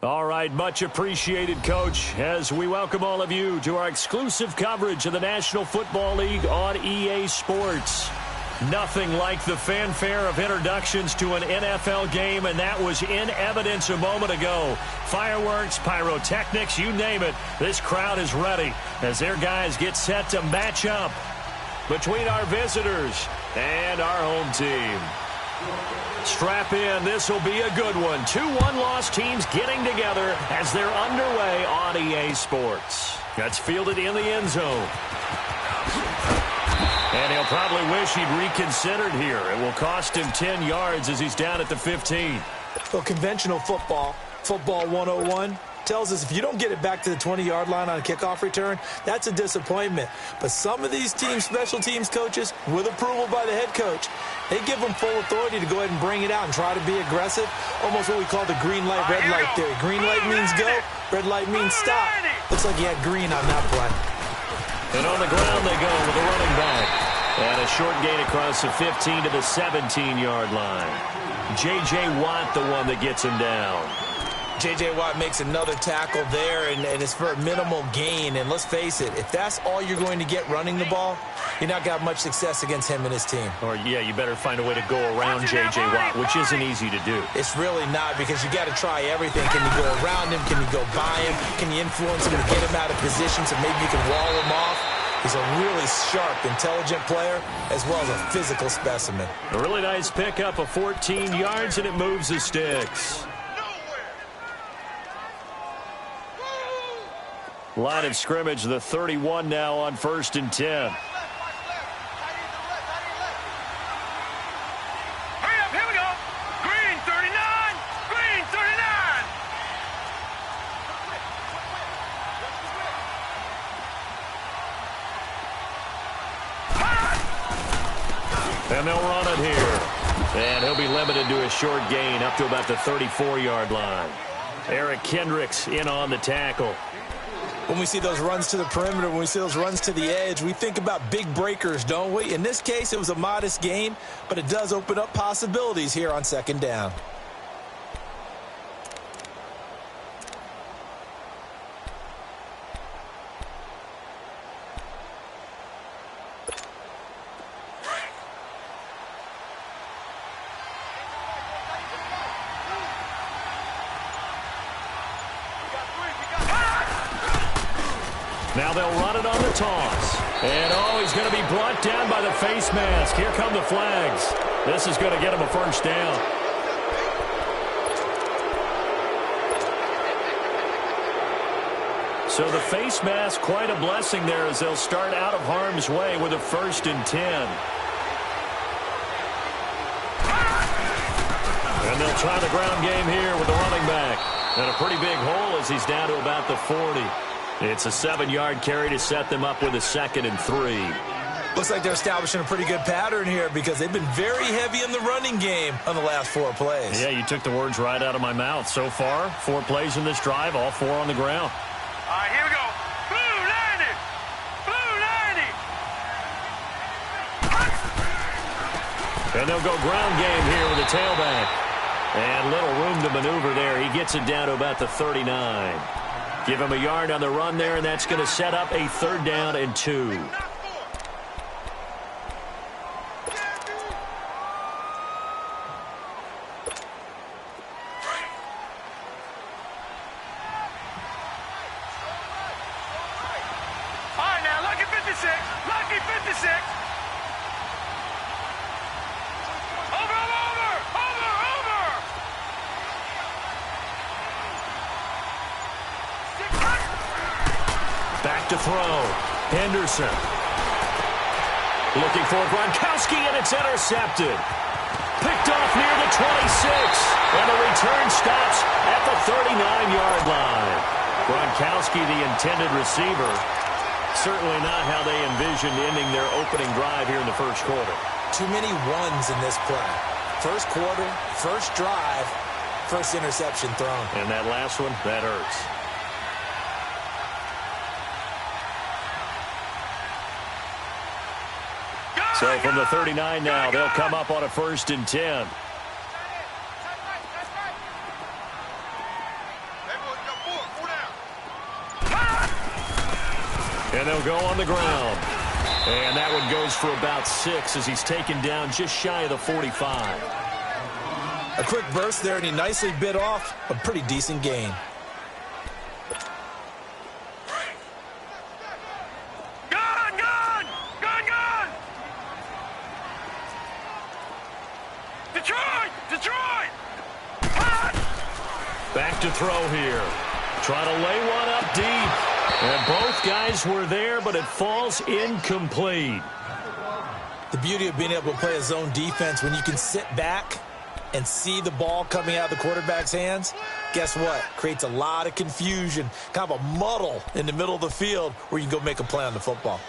All right, much appreciated, Coach, as we welcome all of you to our exclusive coverage of the National Football League on EA Sports. Nothing like the fanfare of introductions to an NFL game, and that was in evidence a moment ago. Fireworks, pyrotechnics, you name it. This crowd is ready as their guys get set to match up between our visitors and our home team. Strap in. This will be a good one. 2 one-loss teams getting together as they're underway on EA Sports. That's fielded in the end zone. And he'll probably wish he'd reconsidered here. It will cost him 10 yards as he's down at the 15. Well, conventional football 101, tells us if you don't get it back to the 20-yard line on a kickoff return, that's a disappointment. But some of these teams, special teams coaches, with approval by the head coach, they give them full authority to go ahead and bring it out and try to be aggressive, almost what we call the green light, red light theory. Green light means go, red light means stop. Looks like he had green on that play. And on the ground they go with a running back. And a short gain across the 15 to the 17-yard line. J.J. Watt, the one that gets him down. J.J. Watt makes another tackle there, and it's for a minimal gain. And let's face it, if that's all you're going to get running the ball, you're not got much success against him and his team. Or, yeah, you better find a way to go around J.J. Watt, which isn't easy to do. It's really not, because you got to try everything. Can you go around him? Can you go by him? Can you influence him to get him out of position so maybe you can wall him off? He's a really sharp, intelligent player, as well as a physical specimen. A really nice pickup of 14 yards, and it moves the sticks. Line of scrimmage, the 31 now on 1st and 10. And they'll run it here. And he'll be limited to a short gain up to about the 34-yard line. Eric Kendricks in on the tackle. When we see those runs to the perimeter, when we see those runs to the edge, we think about big breakers, don't we? In this case, it was a modest gain, but it does open up possibilities here on 2nd down. Now they'll run it on the toss. And, he's going to be brought down by the face mask. Here come the flags. This is going to get him a first down. So the face mask, quite a blessing there as they'll start out of harm's way with a 1st and 10. And they'll try the ground game here with the running back. And a pretty big hole as he's down to about the 40. It's a 7-yard carry to set them up with a 2nd and 3. Looks like they're establishing a pretty good pattern here because they've been very heavy in the running game on the last 4 plays. Yeah, you took the words right out of my mouth. So far, 4 plays in this drive, all 4 on the ground. All right, here we go. Blue 90! Blue 90! And they'll go ground game here with the tailback. And little room to maneuver there. He gets it down to about the 39. Give him a yard on the run there, and that's going to set up a 3rd down and 2. All right, now, lucky 56. Lucky 56. Back to throw. Henderson. Looking for Gronkowski, and it's intercepted. Picked off near the 26. And the return stops at the 39-yard line. Gronkowski, the intended receiver. Certainly not how they envisioned ending their opening drive here in the first quarter. Too many ones in this play. First quarter, first drive, first interception thrown. And that last one, that hurts. So from the 39 now, they'll come up on a 1st and 10. And they'll go on the ground. And that one goes for about 6 as he's taken down just shy of the 45. A quick burst there, and he nicely bit off a pretty decent gain. Detroit! Back to throw here. Trying to lay one up deep. And both guys were there, but it falls incomplete. The beauty of being able to play a zone defense, when you can sit back and see the ball coming out of the quarterback's hands, guess what? Creates a lot of confusion, kind of a muddle in the middle of the field where you can go make a play on the football.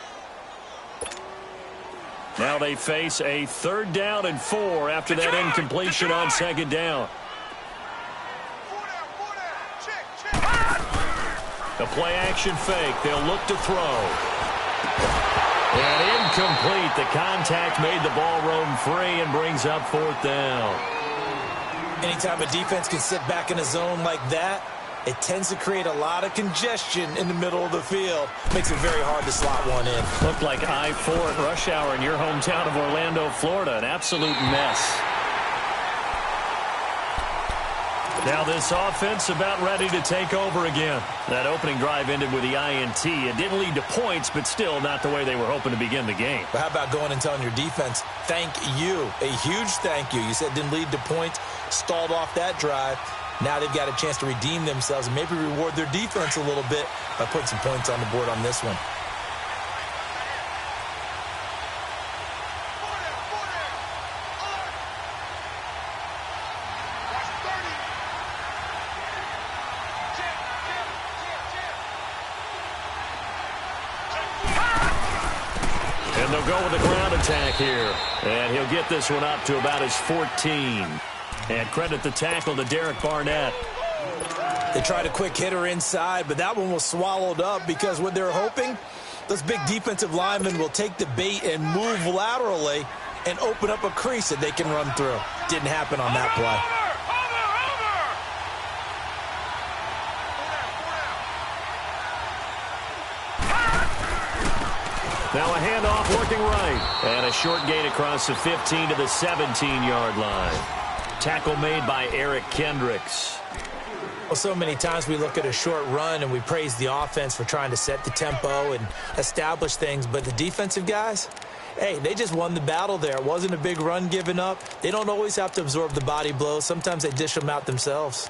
Now they face a 3rd down and 4 after that incompletion on 2nd down. The play-action fake. They'll look to throw. And incomplete. The contact made the ball roam free and brings up 4th down. Anytime a defense can sit back in a zone like that, it tends to create a lot of congestion in the middle of the field. Makes it very hard to slot one in. Looked like I-4 at rush hour in your hometown of Orlando, Florida. An absolute mess. Now this offense about ready to take over again. That opening drive ended with the INT. It didn't lead to points, but still not the way they were hoping to begin the game. But how about going and telling your defense, thank you, a huge thank you. You said it didn't lead to points, stalled off that drive. Now they've got a chance to redeem themselves and maybe reward their defense a little bit by putting some points on the board on this one. And they'll go with the ground attack here. And he'll get this one up to about his 14. And credit the tackle to Derek Barnett. They tried a quick hitter inside, but that one was swallowed up because what they're hoping, those big defensive linemen will take the bait and move laterally and open up a crease that they can run through. Didn't happen on that play. Now a handoff working right. And a short gain across the 15 to the 17-yard line. Tackle made by Eric Kendricks. Well, so many times we look at a short run and we praise the offense for trying to set the tempo and establish things. But the defensive guys, hey, they just won the battle there. It wasn't a big run given up. They don't always have to absorb the body blows. Sometimes they dish them out themselves.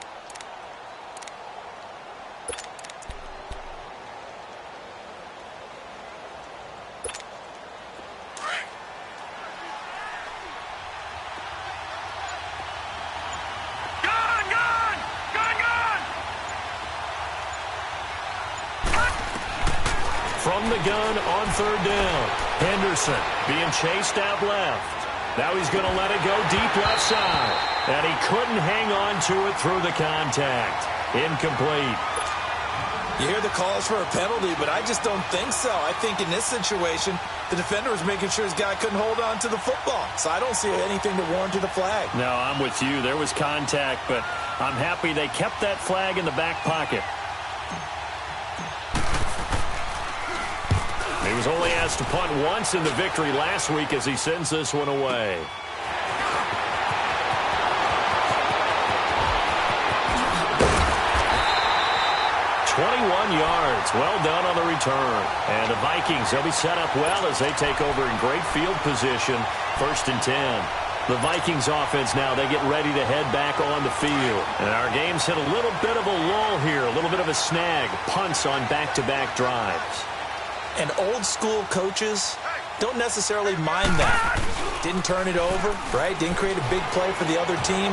From the gun on 3rd down. Henderson being chased out left. Now he's going to let it go deep left side. And he couldn't hang on to it through the contact. Incomplete. You hear the calls for a penalty, but I just don't think so. I think in this situation, the defender was making sure his guy couldn't hold on to the football. So I don't see anything to warrant the flag. No, I'm with you. There was contact, but I'm happy they kept that flag in the back pocket. He was only asked to punt once in the victory last week as he sends this one away. 21 yards. Well done on the return. And the Vikings, they'll be set up well as they take over in great field position. 1st and 10. The Vikings offense now, they get ready to head back on the field. And our game's hit a little bit of a lull here, a little bit of a snag. Punts on back-to-back drives. And old-school coaches don't necessarily mind that. Didn't turn it over, right? Didn't create a big play for the other team.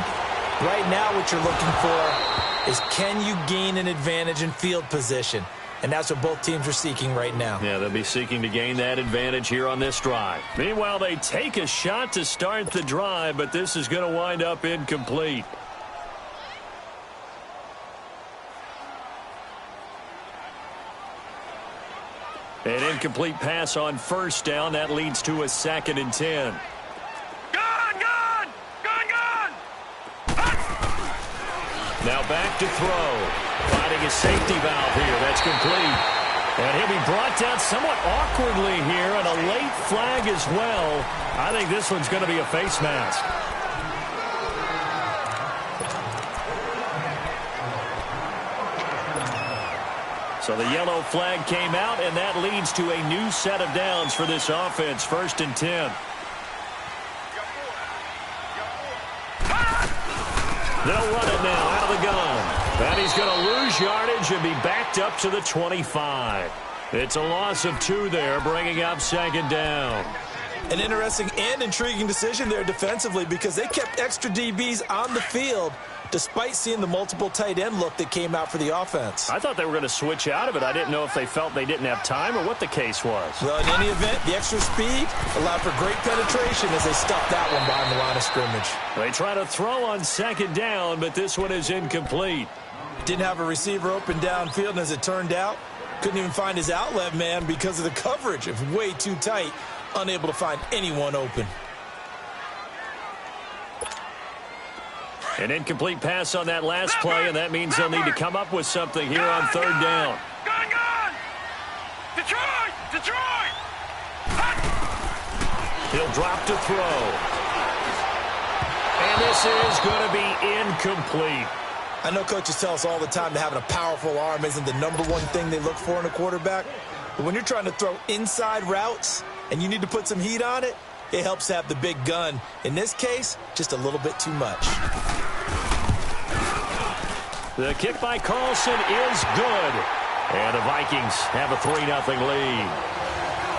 Right now what you're looking for is can you gain an advantage in field position? And that's what both teams are seeking right now. Yeah, they'll be seeking to gain that advantage here on this drive. Meanwhile, they take a shot to start the drive, but this is going to wind up incomplete. An incomplete pass on 1st down. That leads to a 2nd and 10. Now back to throw. Finding a safety valve here. That's complete. And he'll be brought down somewhat awkwardly here, and a late flag as well. I think this one's going to be a face mask. So the yellow flag came out, and that leads to a new set of downs for this offense. 1st and 10. They'll run it now out of the gun. And he's going to lose yardage and be backed up to the 25. It's a loss of 2 there, bringing up 2nd down. An interesting and intriguing decision there defensively because they kept extra DBs on the field despite seeing the multiple tight end look that came out for the offense. I thought they were going to switch out of it. I didn't know if they felt they didn't have time or what the case was. Well, in any event, the extra speed allowed for great penetration as they stuffed that one behind the line of scrimmage. They try to throw on 2nd down, but this one is incomplete. Didn't have a receiver open downfield, and as it turned out, couldn't even find his outlet man because of the coverage. It was way too tight, unable to find anyone open. An incomplete pass on that last play, and that means they'll need to come up with something here on 3rd down. Gun! Detroit! Detroit! He'll drop to throw. And this is going to be incomplete. I know coaches tell us all the time that having a powerful arm isn't the #1 thing they look for in a quarterback. But when you're trying to throw inside routes and you need to put some heat on it, it helps to have the big gun. In this case, just a little bit too much. The kick by Carlson is good. And the Vikings have a 3-0 lead.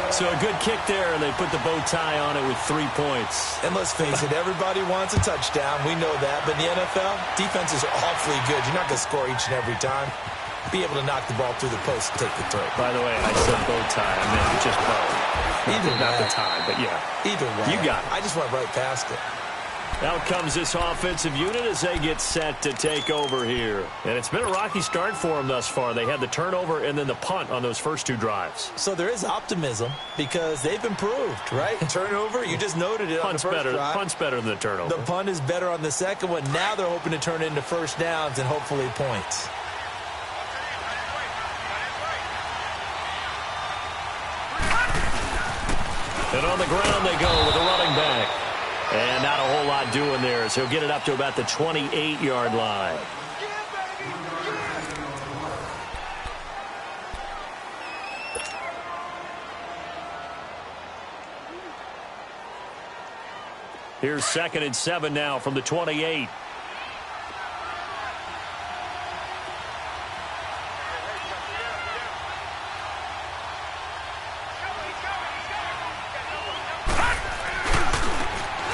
So a good kick there, and they put the bow tie on it with 3 points. And let's face it, everybody wants a touchdown. We know that. But in the NFL, defenses are awfully good. You're not going to score each and every time. Be able to knock the ball through the post and take the throw. By the way, I said bow tie. I meant just bow. Not the tie, but yeah. Either way. You got it. I just went right past it. Out comes this offensive unit as they get set to take over here. And it's been a rocky start for them thus far. They had the turnover and then the punt on those first 2 drives. So there is optimism because they've improved, right? Turnover, you just noted it on the first drive. Punt's better than the turnover. The punt is better on the second one. Now they're hoping to turn it into first downs and hopefully points. And on the ground they go with a running back. And not a whole lot doing there, so he'll get it up to about the 28-yard line. Here's 2nd and 7 now from the 28.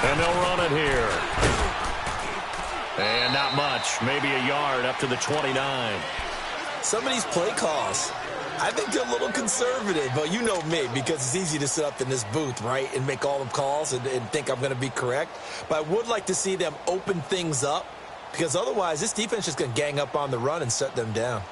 And they'll run it here. And not much. Maybe a yard up to the 29. Some of these play calls, I think they're a little conservative. But you know me, because it's easy to sit up in this booth, right, and make all the calls and think I'm going to be correct. But I would like to see them open things up because otherwise this defense is just going to gang up on the run and shut them down.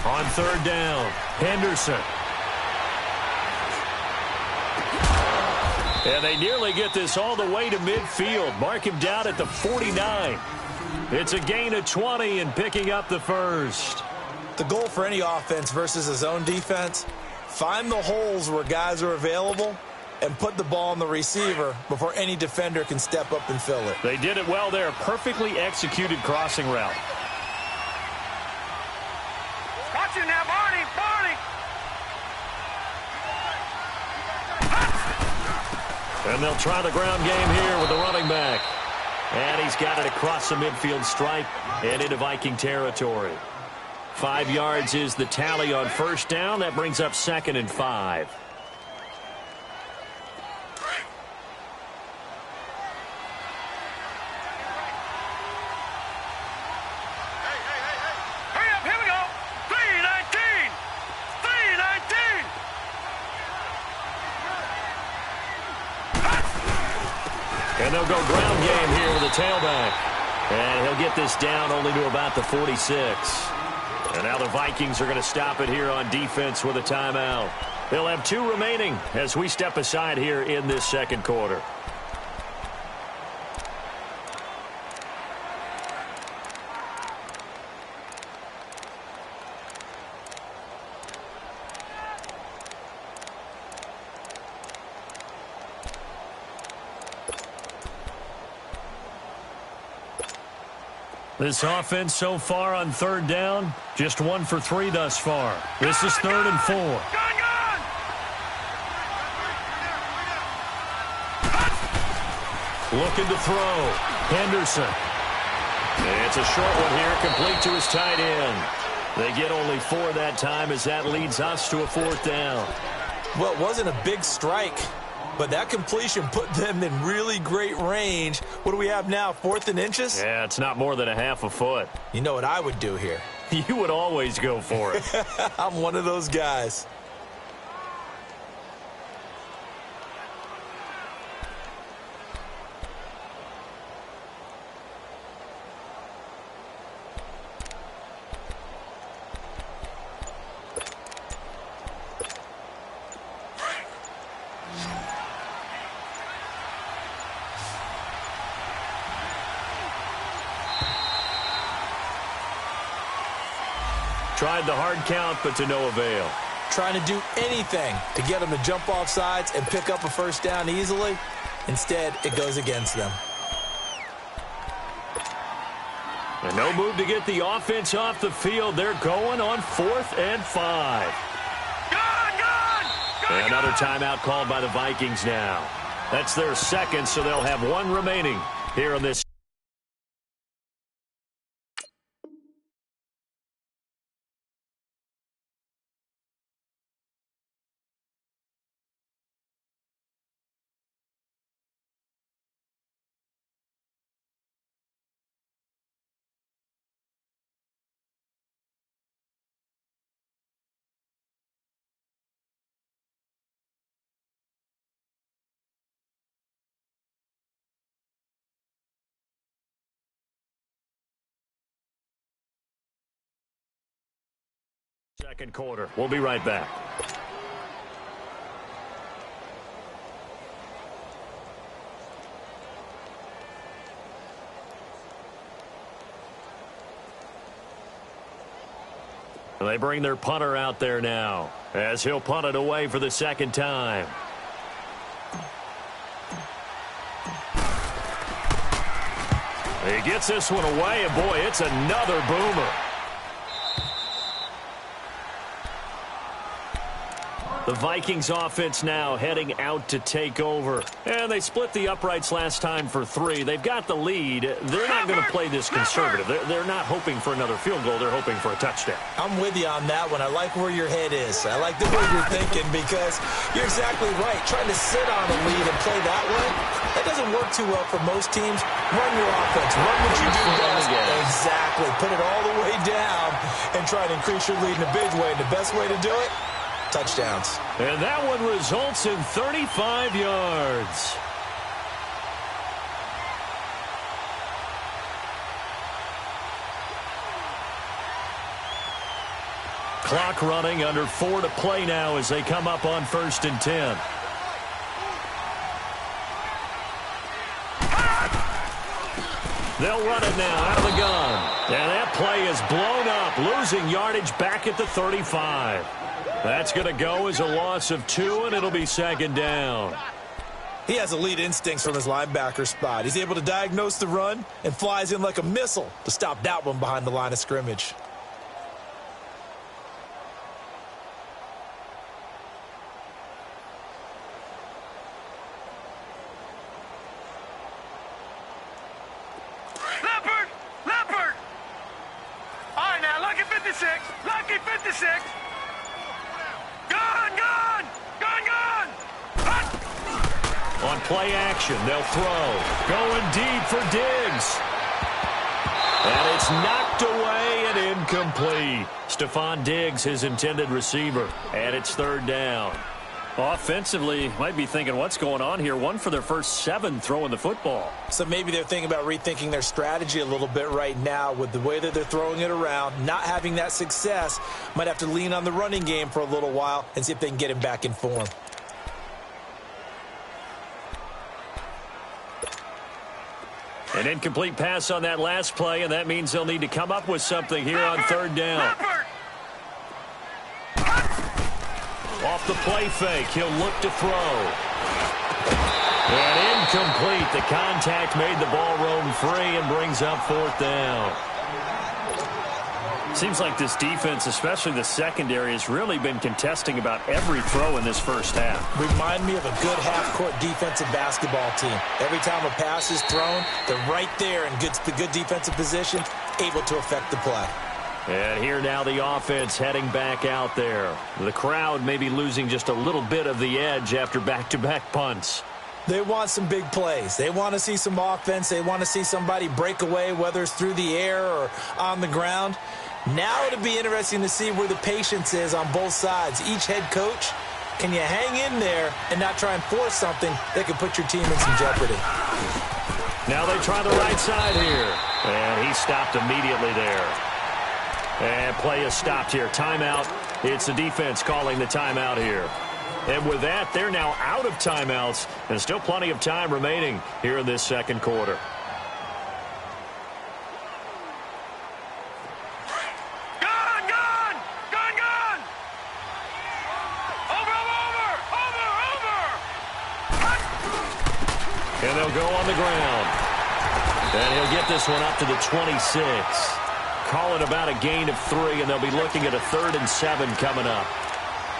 On 3rd down, Henderson. And they nearly get this all the way to midfield. Mark him down at the 49. It's a gain of 20 and picking up the first. The goal for any offense versus a zone defense, find the holes where guys are available and put the ball on the receiver before any defender can step up and fill it. They did it well there. Perfectly executed crossing route. Watch it now, Barney! Barney! And they'll try the ground game here with the running back. And he's got it across the midfield stripe and into Viking territory. 5 yards is the tally on 1st down. That brings up 2nd and 5. Hurry up, here we go! 3:19! 3:19! And they'll go ground game here with a tailback. And he'll get this down only to about the 46. And now the Vikings are going to stop it here on defense with a timeout. They'll have 2 remaining as we step aside here in this second quarter. This offense so far on third down, just 1 for 3 thus far. This is 3rd and 4. Looking to throw. Henderson. It's a short one here, complete to his tight end. They get only 4 that time as that leads us to a 4th down. Well, it wasn't a big strike, but that completion put them in really great range. What do we have now, 4th and inches? Yeah, it's not more than a half a foot. You know what I would do here? You would always go for it. I'm one of those guys. Tried the hard count, but to no avail. Trying to do anything to get them to jump off sides and pick up a 1st down easily. Instead, it goes against them. And no move to get the offense off the field. They're going on 4th and 5. And another timeout called by the Vikings now. That's their 2nd, so they'll have 1 remaining here on this. Second quarter. We'll be right back. They bring their punter out there now as he'll punt it away for the 2nd time. He gets this one away, and boy, it's another boomer. The Vikings offense now heading out to take over. And they split the uprights last time for 3. They've got the lead. They're not going to play this conservative. They're not hoping for another field goal. They're hoping for a touchdown. I'm with you on that one. I like where your head is. I like the way you're thinking because you're exactly right. Trying to sit on a lead and play that way, that doesn't work too well for most teams. Run your offense. Run what you do best. Exactly. Put it all the way down and try to increase your lead in a big way. And the best way to do it? Touchdowns. And that one results in 35 yards. Clock running, under 4 to play now as they come up on 1st and 10. They'll run it now out of the gun. And that play is blown up, losing yardage back at the 35. That's going to go as a loss of 2, and it'll be 2nd down. He has elite instincts from his linebacker spot. He's able to diagnose the run and flies in like a missile to stop that one behind the line of scrimmage. Leopard! All right, now, lucky 56. Lucky 56. Gone! On play action, they'll throw. Going deep for Diggs. And it's knocked away and incomplete. Stephon Diggs, his intended receiver. And it's 3rd down. Offensively, might be thinking, what's going on here? One for their first 7 throwing the football. So maybe they're thinking about rethinking their strategy a little bit right now with the way that they're throwing it around, not having that success. Might have to lean on the running game for a little while and see if they can get him back in form. An incomplete pass on that last play, and that means they'll need to come up with something here on third down. Off the play fake, he'll look to throw. And incomplete. The contact made the ball roam free and brings up fourth down. Seems like this defense, especially the secondary, has really been contesting about every throw in this first half. Remind me of a good half-court defensive basketball team. Every time a pass is thrown, they're right there in good defensive position, able to affect the play. And here now the offense heading back out there. The crowd maybe losing just a little bit of the edge after back-to-back punts. They want some big plays. They want to see some offense. They want to see somebody break away, whether it's through the air or on the ground. Now it'll be interesting to see where the patience is on both sides. Each head coach, can you hang in there and not try and force something that could put your team in some jeopardy? Now they try the right side here. And he stopped immediately there. And play is stopped here. Timeout. It's the defense calling the timeout here. And with that, they're now out of timeouts. And still plenty of time remaining here in this second quarter. And they'll go on the ground. And he'll get this one up to the 26. Call it about a gain of 3, and they'll be looking at a 3rd and 7 coming up.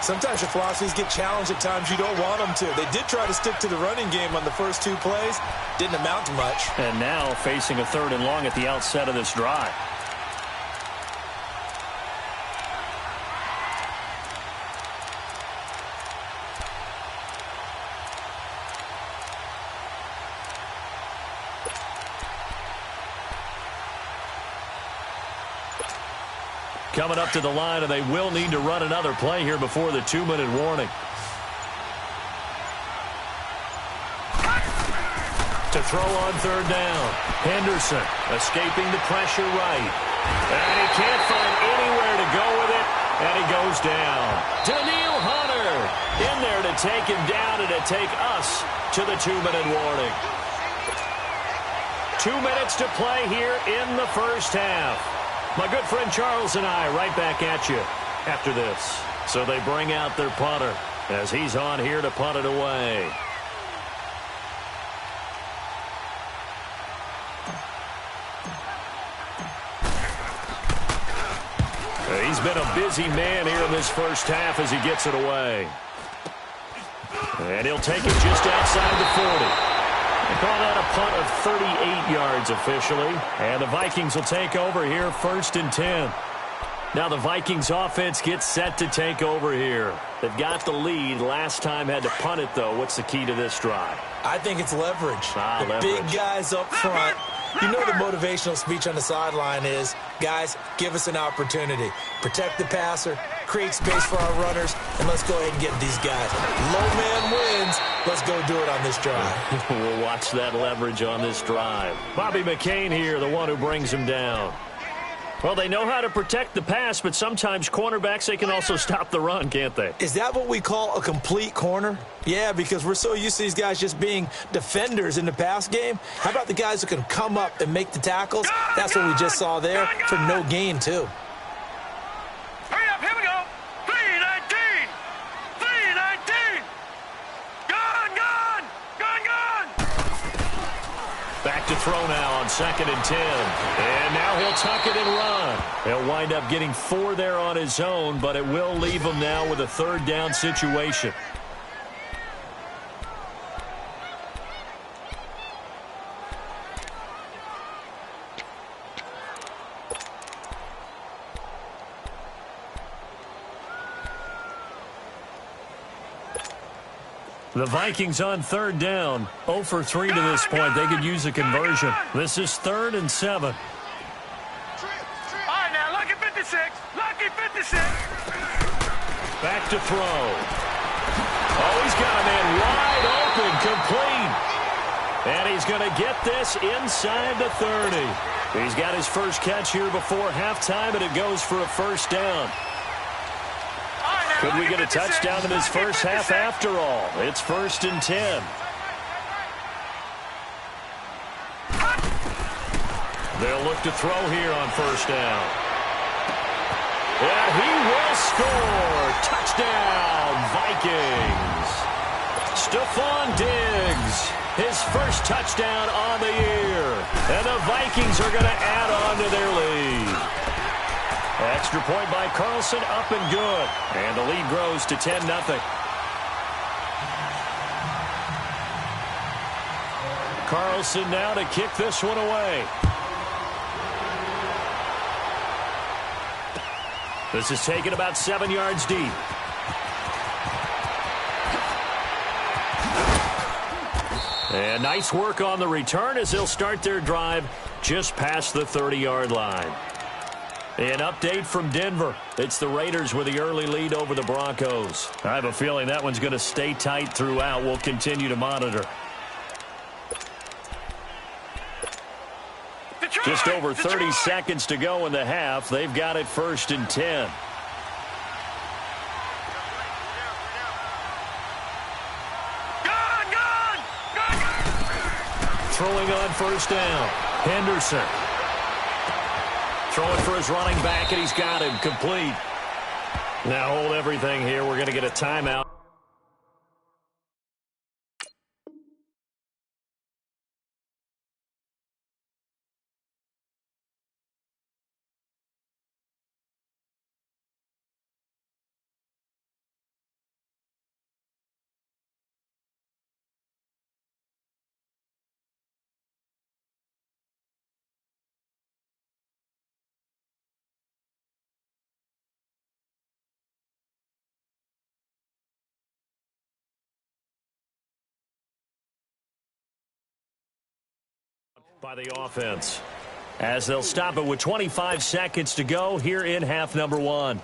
Sometimes your philosophies get challenged at times you don't want them to. They did try to stick to the running game on the first 2 plays. Didn't amount to much. And now facing a 3rd and long at the outset of this drive. Coming up to the line, and they will need to run another play here before the 2-minute warning. To throw on third down. Henderson escaping the pressure right. And he can't find anywhere to go with it, and he goes down. Daniil Hunter in there to take him down and to take us to the 2-minute warning. 2 minutes to play here in the first half. My good friend Charles and I right back at you after this. So they bring out their punter as he's on here to punt it away. He's been a busy man here in this first half as he gets it away. And he'll take it just outside the 40. They call that a punt of 38 yards officially. And the Vikings will take over here 1st and 10. Now the Vikings offense gets set to take over here. They've got the lead. Last time had to punt it, though. What's the key to this drive? I think it's leverage. Leverage. Big guys up front. You know the motivational speech on the sideline is, guys, give us an opportunity. Protect the passer, create space for our runners, and let's go ahead and get these guys. Low man wins. Let's go do it on this drive. We'll watch that leverage on this drive. Bobby McCain here, the one who brings him down. Well, they know how to protect the pass, but sometimes cornerbacks, they can also stop the run, can't they? Is that what we call a complete corner? Yeah, because we're so used to these guys just being defenders in the pass game. How about the guys who can come up and make the tackles? That's what we just saw there for no gain, too. Hurry up, here we go. 3-19. 3-19. Gone. Back to throw now on 2nd and 10. And now he'll tuck it and run. He'll wind up getting 4 there on his own, but it will leave him now with a 3rd down situation. The Vikings on 3rd down. 0 for 3 to this point. They could use a conversion. This is 3rd and 7. All right, now, lucky 56. Lucky 56. Back to throw. Oh, he's got a man wide open, complete. And he's going to get this inside the 30. He's got his first catch here before halftime, and it goes for a first down. Could we get a touchdown in this first half after all? It's 1st and 10. They'll look to throw here on first down. And he will score. Touchdown, Vikings. Stephon Diggs, his first touchdown on the year. And the Vikings are going to add on to their lead. Extra point by Carlson, up and good. And the lead grows to 10-0. Carlson now to kick this one away. This is taken about 7 yards deep. And nice work on the return as they'll start their drive just past the 30-yard line. An update from Denver. It's the Raiders with the early lead over the Broncos. I have a feeling that one's going to stay tight throughout. We'll continue to monitor. Just over 30 seconds to go in the half. They've got it 1st and 10. Throwing on first down. Henderson. Throwing for his running back, and he's got him complete. Now hold everything here. We're going to get a timeout. By the offense, as they'll stop it with 25 seconds to go here in half number 1.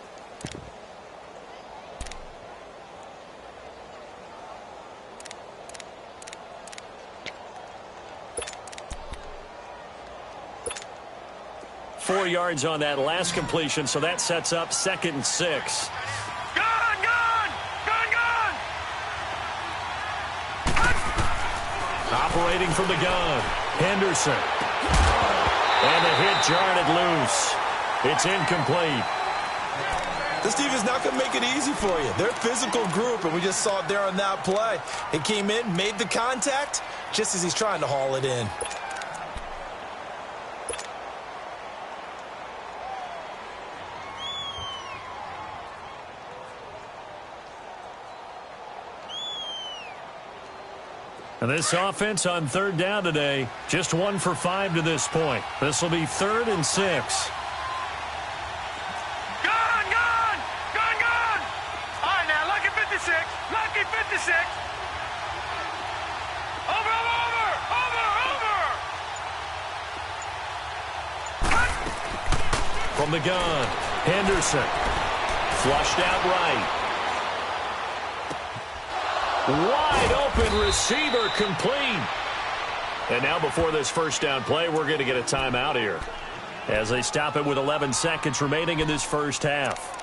Four yards on that last completion, so that sets up 2nd and 6. Operating from the gun, Henderson. And the hit jarred it loose. It's incomplete. This team is not going to make it easy for you. They're a physical group, and we just saw it there on that play. It came in, made the contact, just as he's trying to haul it in. And this offense on 3rd down today, just 1 for 5 to this point. This will be 3rd and 6. Gun! All right, now, lucky 56. Lucky 56. Over! From the gun, Henderson. Flushed out right. Wide open receiver, complete. And now before this first down play, we're going to get a timeout here as they stop it with 11 seconds remaining in this first half.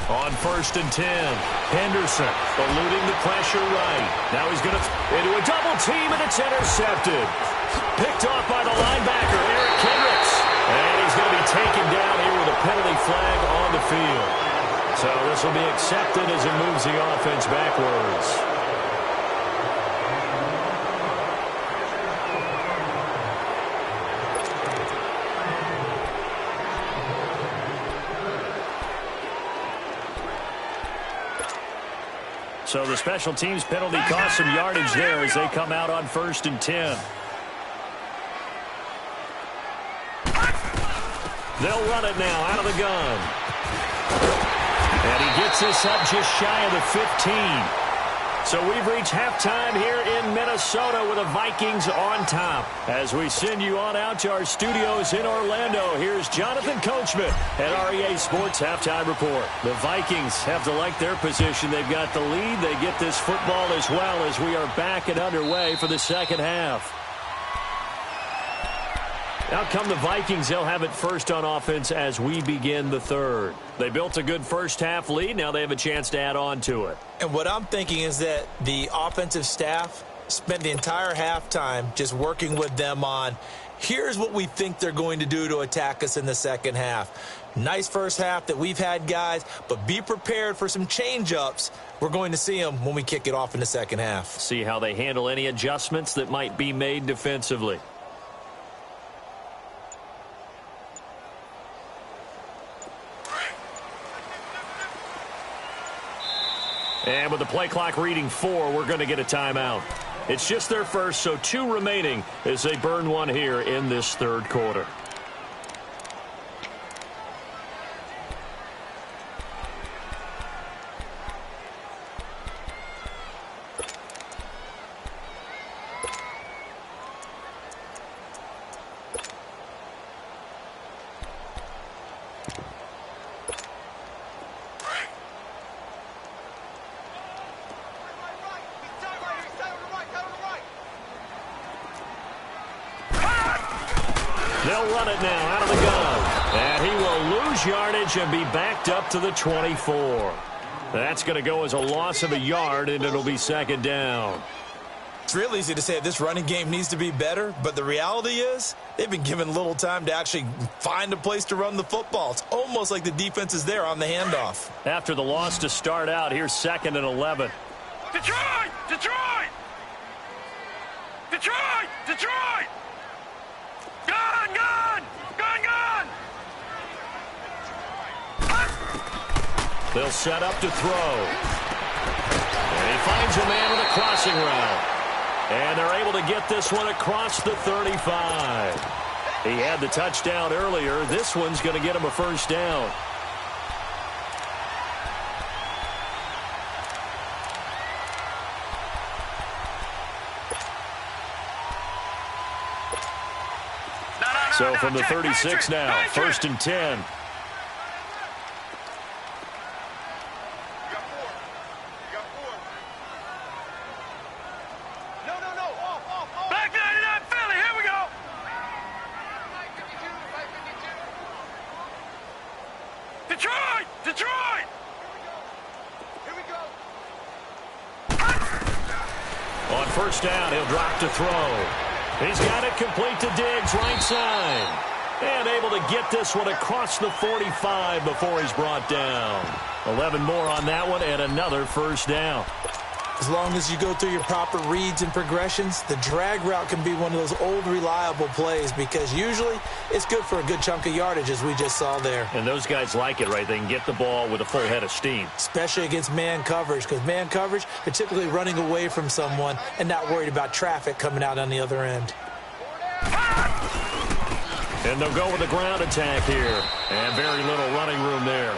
On 1st and 10, Henderson eluding the pressure right. Now he's going to into a double team, and it's intercepted. Picked off by the linebacker, Eric Kendricks. And he's going to be taken down here with a penalty flag on the field. So this will be accepted as it moves the offense backwards. So the special teams penalty cost some yardage there as they come out on 1st and 10. They'll run it now out of the gun. And he gets this up just shy of the 15. So we've reached halftime here in Minnesota with the Vikings on top. As we send you on out to our studios in Orlando, here's Jonathan Coachman at REA Sports Halftime Report. The Vikings have to like their position. They've got the lead. They get this football as well as we are back and underway for the second half. Out come the Vikings. They'll have it first on offense as we begin the third. They built a good first half lead. Now they have a chance to add on to it. And what I'm thinking is that the offensive staff spent the entire halftime just working with them on, here's what we think they're going to do to attack us in the second half. Nice first half that we've had, guys, but be prepared for some change-ups. We're going to see them when we kick it off in the second half. See how they handle any adjustments that might be made defensively. And with the play clock reading 4, we're going to get a timeout. It's just their first, so 2 remaining as they burn one here in this third quarter. They'll run it now out of the gun. And he will lose yardage and be backed up to the 24. That's going to go as a loss of a yard, and it'll be second down. It's real easy to say this running game needs to be better, but the reality is they've been given little time to actually find a place to run the football. It's almost like the defense is there on the handoff. After the loss to start out, here's 2nd and 11. Detroit! Detroit! Detroit! Detroit! Gun! Gun! Gun! Gun! They'll set up to throw. And he finds a man with a crossing route. And they're able to get this one across the 35. He had the touchdown earlier. This one's going to get him a first down. So from the 36 now, 1st and 10. Back 99 Philly, here we go. Detroit! Detroit! Here we go. On first down, he'll drop to throw. He's got it complete to Diggs, right side. And able to get this one across the 45 before he's brought down. 11 more on that one and another first down. As long as you go through your proper reads and progressions, the drag route can be one of those old reliable plays because usually it's good for a good chunk of yardage, as we just saw there. And those guys like it, right? They can get the ball with a full head of steam. Especially against man coverage, because man coverage, they're typically running away from someone and not worried about traffic coming out on the other end. And they'll go with a ground attack here. And very little running room there.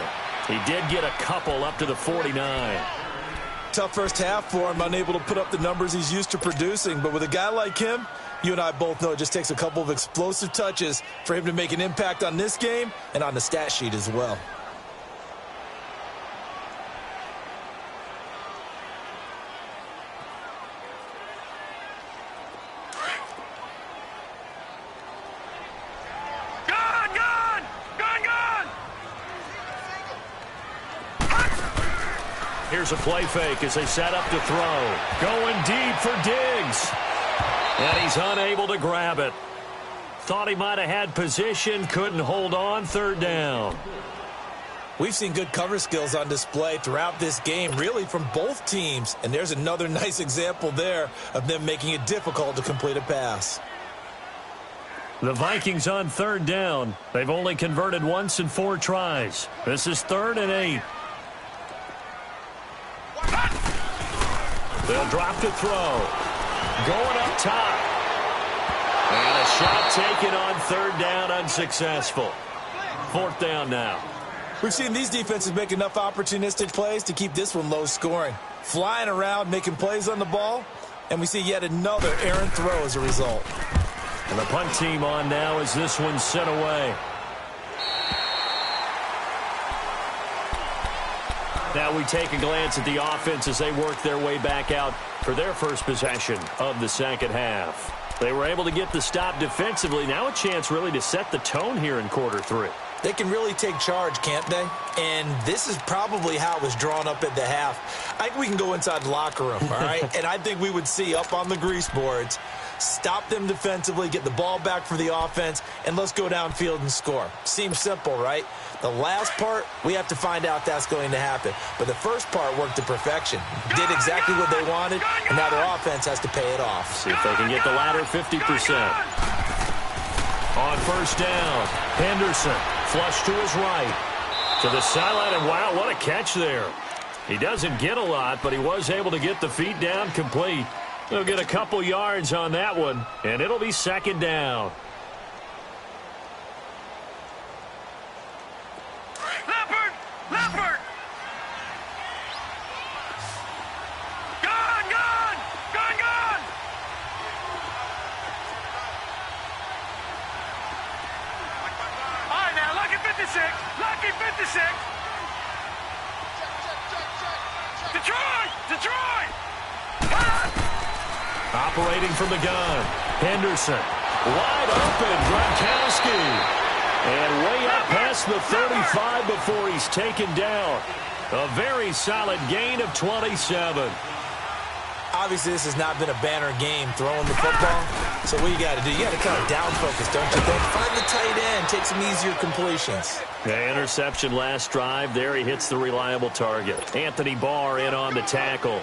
He did get a couple up to the 49. Tough first half for him, unable to put up the numbers he's used to producing. But with a guy like him, you and I both know it just takes a couple of explosive touches for him to make an impact on this game and on the stat sheet as well. Here's a play fake as they set up to throw. Going deep for Diggs. And he's unable to grab it. Thought he might have had position, couldn't hold on, third down. We've seen good cover skills on display throughout this game, really from both teams. And there's another nice example there of them making it difficult to complete a pass. The Vikings on third down. They've only converted once in 4 tries. This is 3rd and 8. They'll drop to throw. Going up top. And a shot taken on third down, unsuccessful. 4th down now. We've seen these defenses make enough opportunistic plays to keep this one low scoring. Flying around, making plays on the ball, and we see yet another errant throw as a result. And the punt team on now as this one's sent away. Now we take a glance at the offense as they work their way back out for their first possession of the second half. They were able to get the stop defensively. Now a chance really to set the tone here in quarter 3. They can really take charge, can't they? And this is probably how it was drawn up at the half. I think we can go inside the locker room, all right? And I think we would see up on the grease boards, stop them defensively, get the ball back for the offense, and let's go downfield and score. Seems simple, right? The last part, we have to find out that's going to happen. But the first part worked to perfection. Did exactly what they wanted, and now their offense has to pay it off. See if they can get the latter 50%. On first down, Henderson flush to his right. To the sideline, and wow, what a catch there. He doesn't get a lot, but he was able to get the feet down complete. He'll get a couple yards on that one, and it'll be 2nd down. Leopard! Leopard! Gone! Gone! Gone! Gone! All right, now, lucky 56. Lucky 56. Detroit! Detroit! Operating from the gun, Henderson. Wide open, Gronkowski. And way up past the 35 before he's taken down. A very solid gain of 27. Obviously, this has not been a banner game throwing the football. So what you got to do, you got to kind of down focus, don't you think? Find the tight end, take some easier completions. The interception last drive. There he hits the reliable target. Anthony Barr in on the tackle.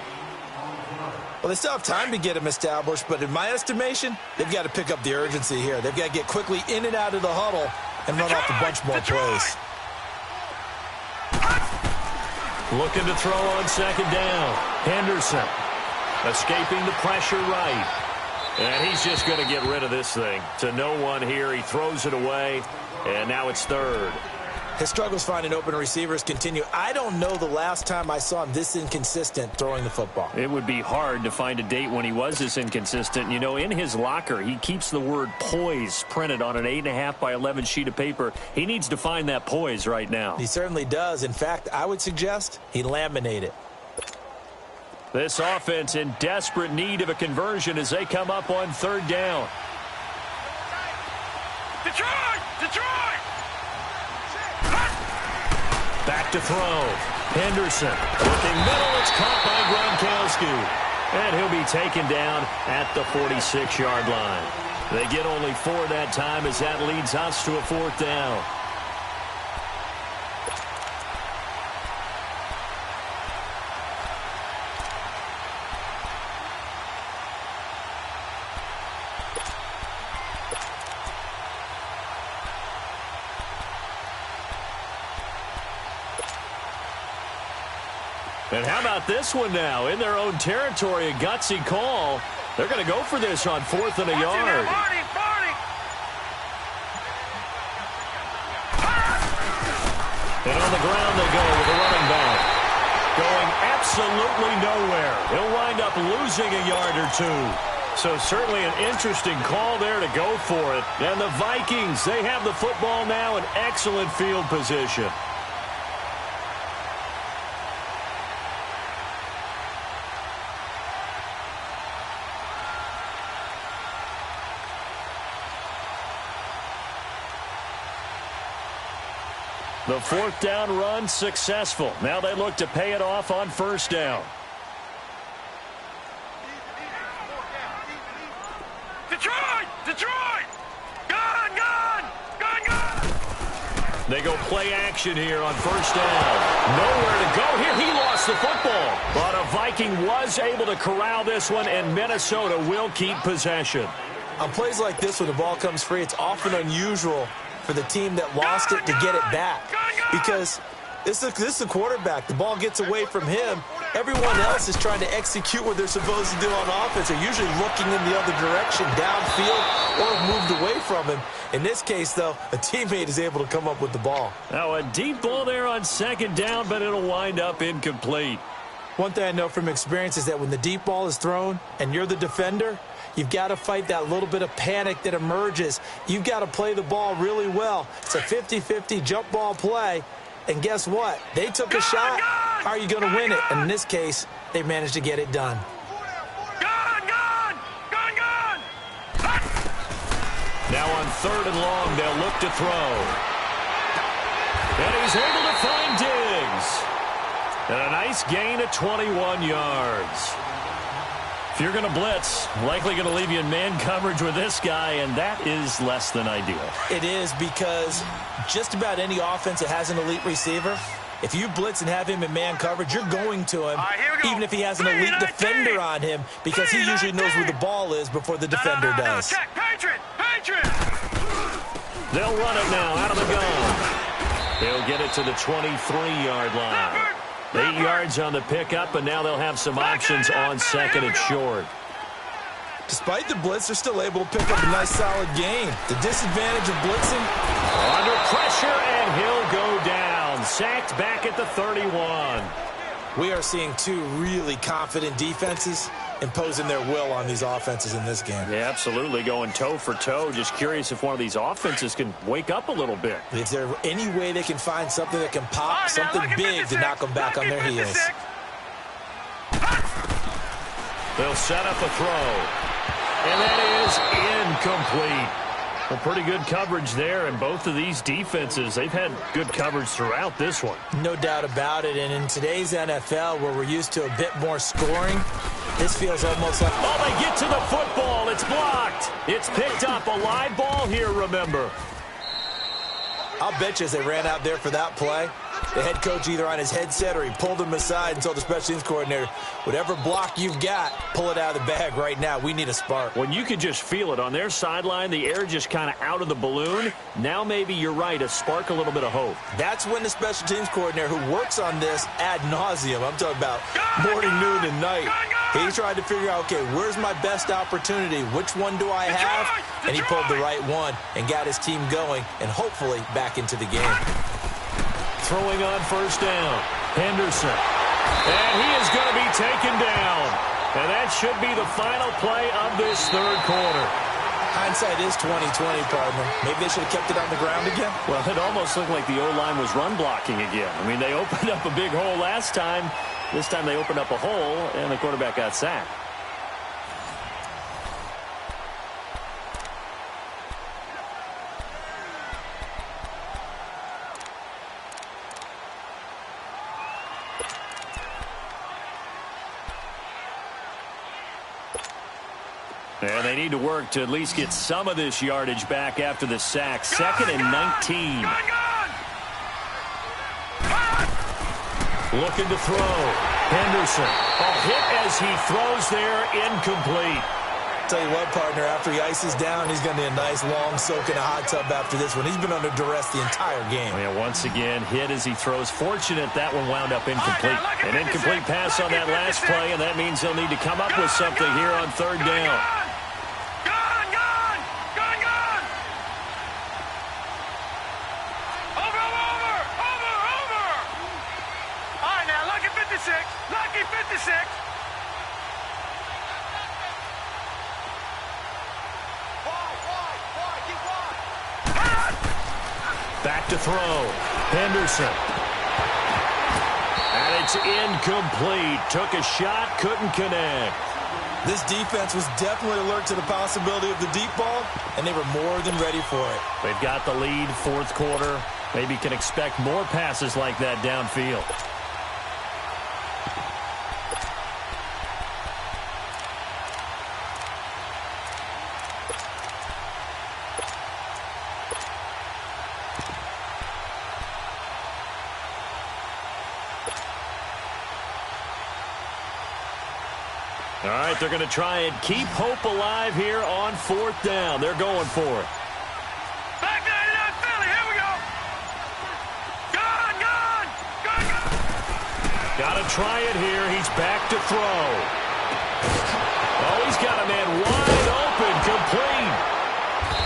Well, they still have time to get him established, but in my estimation, they've got to pick up the urgency here. They've got to get quickly in and out of the huddle and run off a bunch more plays. Looking to throw on 2nd down. Henderson escaping the pressure right. And he's just going to get rid of this thing. To no one here. He throws it away, and now it's 3rd. His struggles finding open receivers continue. I don't know the last time I saw him this inconsistent throwing the football. It would be hard to find a date when he was this inconsistent. You know, in his locker, he keeps the word poise printed on an 8.5 by 11 sheet of paper. He needs to find that poise right now. He certainly does. In fact, I would suggest he laminate it. This offense in desperate need of a conversion as they come up on 3rd down. Detroit! Detroit! Back to throw. Henderson looking middle. It's caught by Gronkowski. And he'll be taken down at the 46-yard line. They get only 4 that time as that leads us to a 4th down. And how about this one now? In their own territory, a gutsy call. They're going to go for this on 4th and a yard. And on the ground they go with a running back. Going absolutely nowhere. He'll wind up losing a yard or 2. So certainly an interesting call there to go for it. And the Vikings, they have the football now in excellent field position. The 4th down run successful. Now they look to pay it off on 1st down. Detroit! Detroit! Gone! Gone! Gone! Gone! They go play action here on 1st down. Nowhere to go here. He lost the football. But a Viking was able to corral this one, and Minnesota will keep possession. On plays like this, when the ball comes free, it's often unusual for the team that lost it to get it back. Because this is the quarterback. The ball gets away from him, Everyone else is trying to execute what they're supposed to do on offense. They're usually looking in the other direction, downfield, or moved away from him. In this case, though, a teammate is able to come up with the ball. Now a deep ball there on second down, but it'll wind up incomplete. One thing I know from experience is that when the deep ball is thrown and you're the defender, you've got to fight that little bit of panic that emerges. You've got to play the ball really well. It's a 50-50 jump ball play. And guess what? They took a shot. How are you going to win it? And in this case, they managed to get it done. Now on 3rd and long, they'll look to throw. And he's able to find Diggs. And a nice gain of 21 yards. If you're going to blitz, likely going to leave you in man coverage with this guy, and that is less than ideal. It is, because just about any offense that has an elite receiver, if you blitz and have him in man coverage, you're going to him, even if he has an elite defender on him, because he usually knows where the ball is before the defender does. They'll run it now out of the gun. They'll get it to the 23-yard line. 8 yards on the pickup, and now they'll have some options on second and short. Despite the blitz, they're still able to pick up a nice, solid gain. The disadvantage of blitzing. Under pressure, and he'll go down. Sacked back at the 31. We are seeing two really confident defenses imposing their will on these offenses in this game. Yeah, absolutely, going toe for toe. Just curious if one of these offenses can wake up a little bit. Is there any way they can find something that can pop, something big to knock them back on their heels? They'll set up a throw. And that is incomplete. Well, pretty good coverage there, and both of these defenses, they've had good coverage throughout this one. No doubt about it, and in today's NFL, where we're used to a bit more scoring, this feels almost like... Oh, they get to the football. It's blocked. It's picked up. A live ball here, remember. I'll bet you as they ran out there for that play, the head coach either on his headset or he pulled him aside and told the special teams coordinator, whatever block you've got, pull it out of the bag right now. We need a spark. When you could just feel it on their sideline, the air just kind of out of the balloon. Now maybe you're right, a spark, a little bit of hope. That's when the special teams coordinator who works on this ad nauseum, I'm talking about morning, noon, and night, he tried to figure out, okay, where's my best opportunity? Which one do I have? And he pulled the right one and got his team going and hopefully back into the game. Throwing on first down, Henderson. And he is going to be taken down. And that should be the final play of this third quarter. Hindsight is 20/20, partner. Maybe they should have kept it on the ground again. Well, it almost looked like the O-line was run blocking again. I mean, they opened up a big hole last time. This time they opened up a hole, and the quarterback got sacked. And they need to work to at least get some of this yardage back after the sack. 2nd and 19. Looking to throw. Henderson. A hit as he throws there, incomplete. Tell you what, partner, after he ices down, he's going to need a nice long soak in a hot tub after this one. He's been under duress the entire game. Yeah, once again, hit as he throws. Fortunate that one wound up incomplete. An incomplete pass on that last play, and that means he'll need to come up with something here on third down. Lucky 56. Back to throw. Henderson. And it's incomplete. Took a shot, couldn't connect. This defense was definitely alert to the possibility of the deep ball, and they were more than ready for it. They've got the lead, fourth quarter. Maybe can expect more passes like that downfield. All right, they're going to try and keep hope alive here on fourth down. They're going for it. Back 99 Philly, here we go. Gone. Got to try it here. He's back to throw. Oh, he's got a man wide open, complete.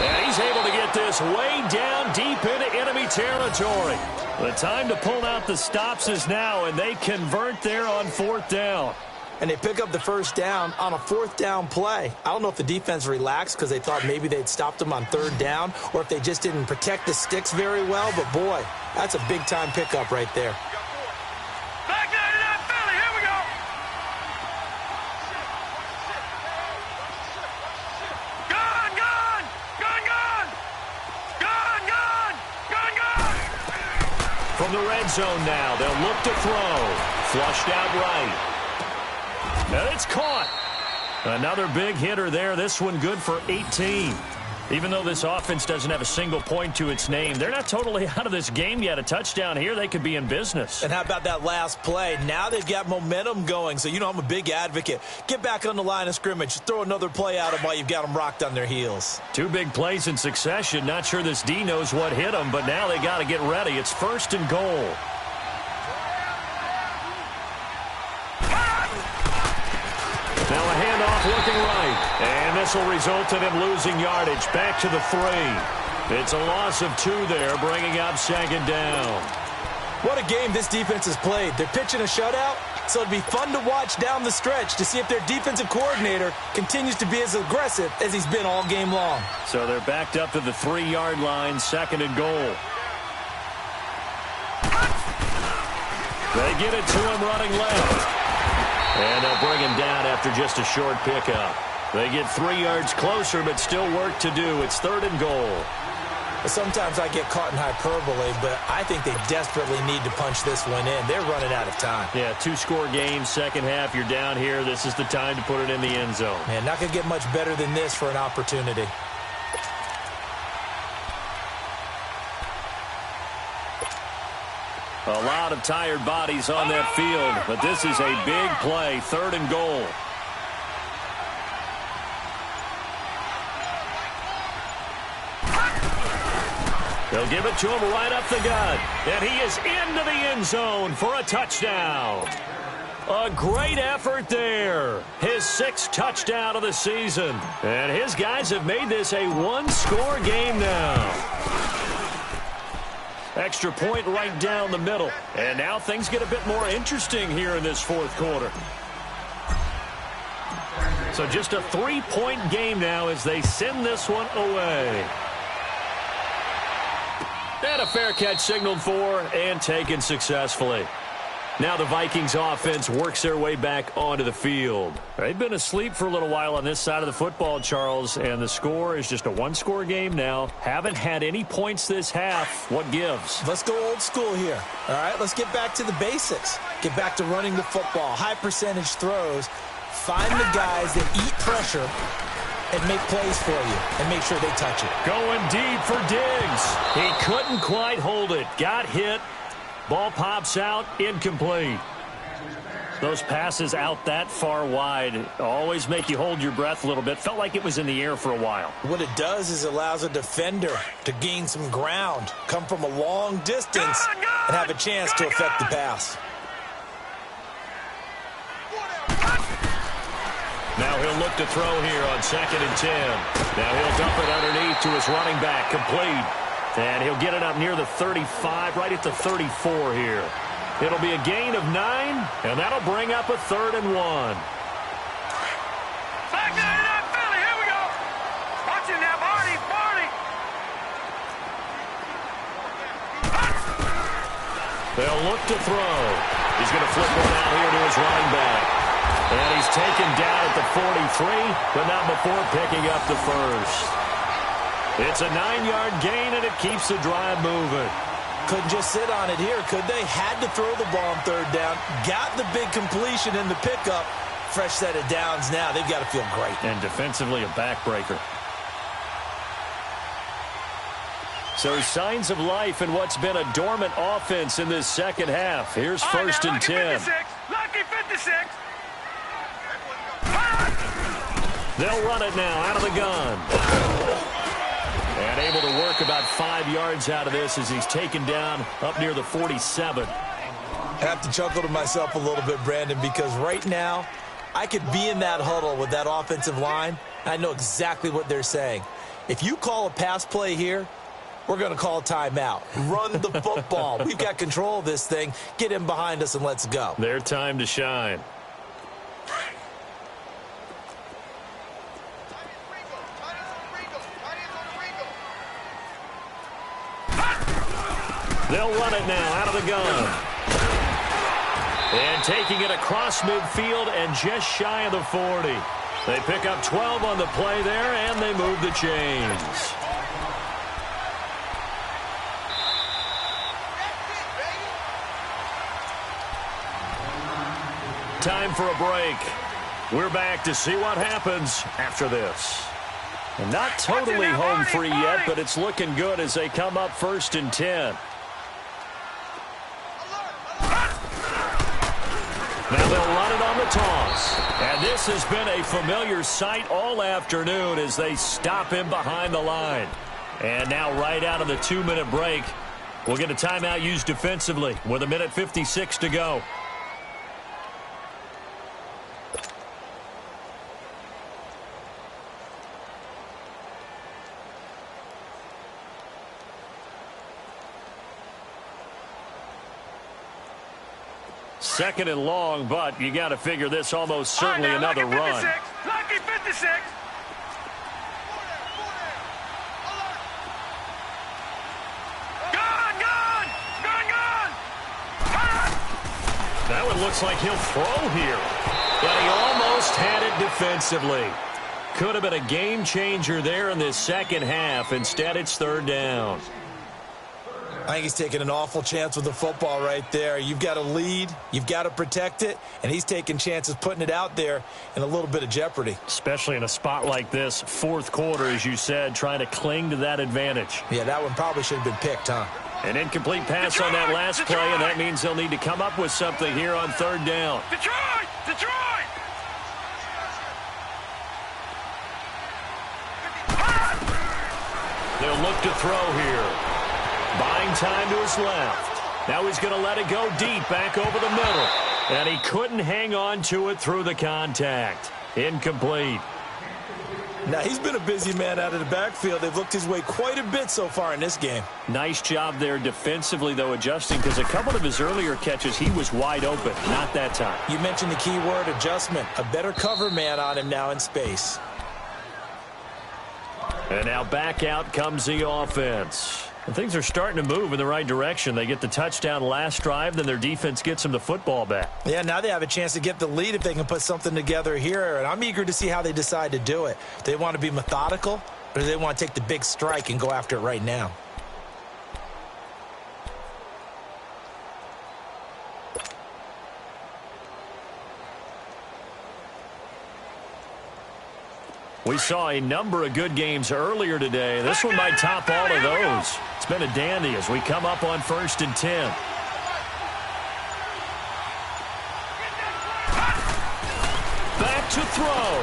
And he's able to get this way down deep into enemy territory. The time to pull out the stops is now, and they convert there on 4th down. And they pick up the first down on a 4th down play. I don't know if the defense relaxed because they thought maybe they'd stopped them on 3rd down or if they just didn't protect the sticks very well. But, boy, that's a big-time pickup right there. Back 99 Philly, here we go. Gun, gun, gun, gun. Gun, gun, gun, gun. From the red zone now, they'll look to throw. Flushed out right. And it's caught. Another big hitter there. This one good for 18. Even though this offense doesn't have a single point to its name, they're not totally out of this game yet. A touchdown here, they could be in business. And how about that last play? Now they've got momentum going. So, you know, I'm a big advocate. Get back on the line of scrimmage. Throw another play at them while you've got them rocked on their heels. 2 big plays in succession. Not sure this D knows what hit them, but now they got to get ready. It's 1st and goal. Now a handoff looking right. And this will result in him losing yardage. Back to the 3. It's a loss of 2 there, bringing up 2nd down. What a game this defense has played. They're pitching a shutout, so it'd be fun to watch down the stretch to see if their defensive coordinator continues to be as aggressive as he's been all game long. So they're backed up to the 3-yard line, 2nd and goal. They get it to him running left. And they'll bring him down after just a short pickup. They get 3 yards closer, but still work to do. It's 3rd and goal. Sometimes I get caught in hyperbole, but I think they desperately need to punch this one in. They're running out of time. Yeah, 2-score game, second half. You're down here. This is the time to put it in the end zone. Man, not going to get much better than this for an opportunity. A lot of tired bodies on that field, but this is a big play, 3rd and goal. They'll give it to him right up the gut, and he is into the end zone for a touchdown. A great effort there. His 6th touchdown of the season, and his guys have made this a 1-score game now. Extra point right down the middle. And now things get a bit more interesting here in this 4th quarter. So just a 3-point game now as they send this one away. And a fair catch signaled for and taken successfully. Now the Vikings offense works their way back onto the field. They've been asleep for a little while on this side of the football, Charles, and the score is just a 1-score game now. Haven't had any points this half. What gives? Let's go old school here. All right, let's get back to the basics. Get back to running the football, high percentage throws. Find the guys that eat pressure and make plays for you and make sure they touch it. Going deep for Diggs. He couldn't quite hold it. Got hit. Ball pops out, incomplete. Those passes out that far wide always make you hold your breath a little bit. Felt like it was in the air for a while. What it does is allows a defender to gain some ground, come from a long distance, and have a chance to affect the pass. Now he'll look to throw here on 2nd and 10. Now he'll dump it underneath to his running back, complete. And he'll get it up near the 35, right at the 34 here. It'll be a gain of 9, and that'll bring up a 3rd and 1. Back 99 Philly, here we go. Watch it now, Barney, Barney. They'll look to throw. He's going to flip one out here to his running back. And he's taken down at the 43, but not before picking up the first. It's a 9-yard gain, and it keeps the drive moving. Couldn't just sit on it here, could they? Had to throw the ball on 3rd down. Got the big completion in the pickup. Fresh set of downs now. They've got to feel great. And defensively, a backbreaker. So signs of life in what's been a dormant offense in this second half. Here's 1st and 10. Lucky 56. They'll run it now out of the gun. And able to work about 5 yards out of this as he's taken down up near the 47. I have to chuckle to myself a little bit, Brandon, because right now I could be in that huddle with that offensive line, and I know exactly what they're saying. If you call a pass play here, we're going to call a timeout. Run the football. We've got control of this thing. Get him behind us and let's go. Their time to shine. They'll run it now out of the gun. And taking it across midfield and just shy of the 40. They pick up 12 on the play there, and they move the chains. Time for a break. We're back to see what happens after this. And not totally home free yet, but it's looking good as they come up 1st and 10. Now they'll run it on the toss. And this has been a familiar sight all afternoon as they stop him behind the line. And now right out of the 2-minute break, we'll get a timeout used defensively with 1:56 to go. Second and long, but you got to figure this almost certainly another run. Lucky 56. Gone. That one looks like he'll throw here. But he almost had it defensively. Could have been a game changer there in this second half. Instead, it's 3rd down. I think he's taking an awful chance with the football right there. You've got to lead, you've got to protect it, and he's taking chances putting it out there in a little bit of jeopardy. Especially in a spot like this, 4th quarter, as you said, trying to cling to that advantage. Yeah, that one probably should have been picked, huh? An incomplete pass on that last play, and that means they'll need to come up with something here on 3rd down. Detroit! They'll look to throw here. Buying time to his left. Now he's going to let it go deep back over the middle. And he couldn't hang on to it through the contact. Incomplete. Now he's been a busy man out of the backfield. They've looked his way quite a bit so far in this game. Nice job there defensively, though, adjusting, because a couple of his earlier catches, he was wide open. Not that time. You mentioned the key word, adjustment. A better cover man on him now in space. And now back out comes the offense. And things are starting to move in the right direction. They get the touchdown last drive, then their defense gets them the football back. Yeah, now they have a chance to get the lead if they can put something together here. And I'm eager to see how they decide to do it. They want to be methodical, or do they want to take the big strike and go after it right now? We saw a number of good games earlier today. This one might top all of those. It's been a dandy as we come up on 1st and 10. Back to throw.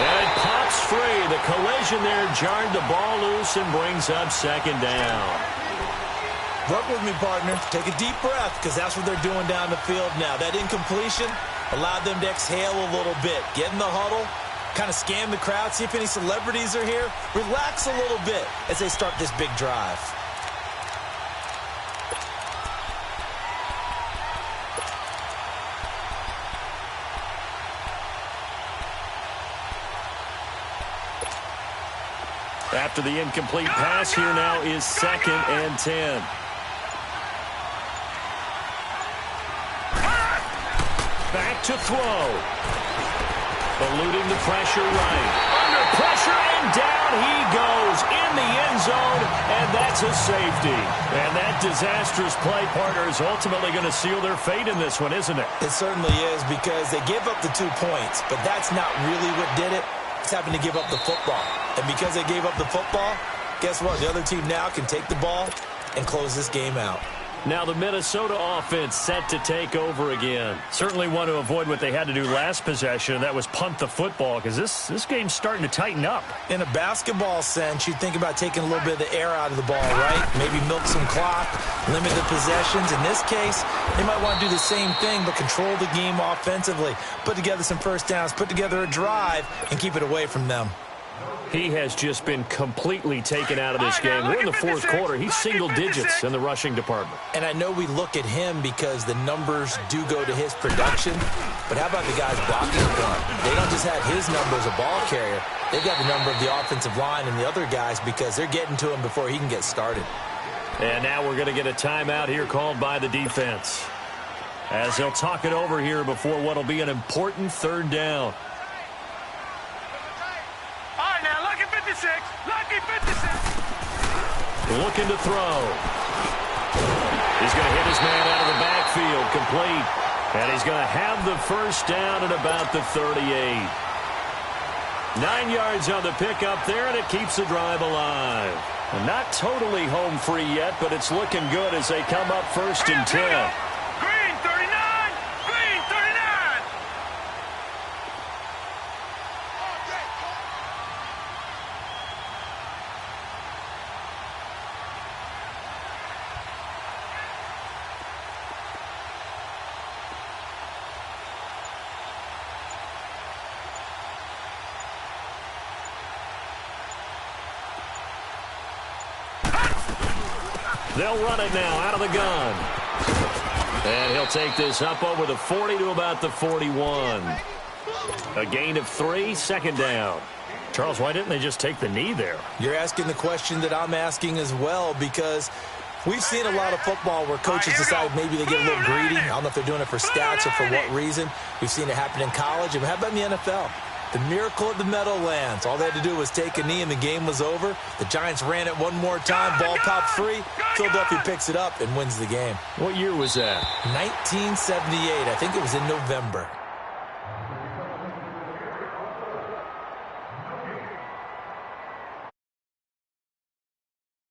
And it pops free. The collision there jarred the ball loose and brings up 2nd down. Work with me, partner. Take a deep breath, because that's what they're doing down the field now. That incompletion allowed them to exhale a little bit. Get in the huddle. Kind of scan the crowd, see if any celebrities are here. Relax a little bit as they start this big drive. After the incomplete pass, here now is 2nd and 10. Back to throw. Eluding the pressure right. Under pressure, and down he goes in the end zone, and that's a safety. And that disastrous play, partner, is ultimately going to seal their fate in this one, isn't it? It certainly is, because they gave up the 2 points, but that's not really what did it. It's having to give up the football. And because they gave up the football, guess what? The other team now can take the ball and close this game out. Now the Minnesota offense set to take over again. Certainly want to avoid what they had to do last possession, and that was punt the football, because this game's starting to tighten up. In a basketball sense, you think about taking a little bit of the air out of the ball, right? Maybe milk some clock, limit the possessions. In this case, they might want to do the same thing, but control the game offensively. Put together some first downs, put together a drive, and keep it away from them. He has just been completely taken out of this game. We're in the fourth quarter. He's single digits in the rushing department. And I know we look at him because the numbers do go to his production, but how about the guys blocking for him? They don't just have his number as a ball carrier. They've got the number of the offensive line and the other guys because they're getting to him before he can get started. And now we're going to get a timeout here called by the defense, as they'll talk it over here before what will be an important third down. Lucky 56. Looking to throw. He's going to hit his man out of the backfield, complete. And he's going to have the first down at about the 38. 9 yards on the pickup there, and it keeps the drive alive. And not totally home free yet, but it's looking good as they come up first and 10. Green 39. Green 39. They'll run it now out of the gun. And he'll take this up over the 40 to about the 41. A gain of 3, second down. Charles, why didn't they just take the knee there? You're asking the question that I'm asking as well, because we've seen a lot of football where coaches decide maybe they get a little greedy. I don't know if they're doing it for stats or for what reason. We've seen it happen in college. And how about in the NFL? The miracle of the Meadowlands. All they had to do was take a knee and the game was over. The Giants ran it one more time. Ball popped free. Philadelphia picks it up and wins the game. What year was that? 1978. I think it was in November.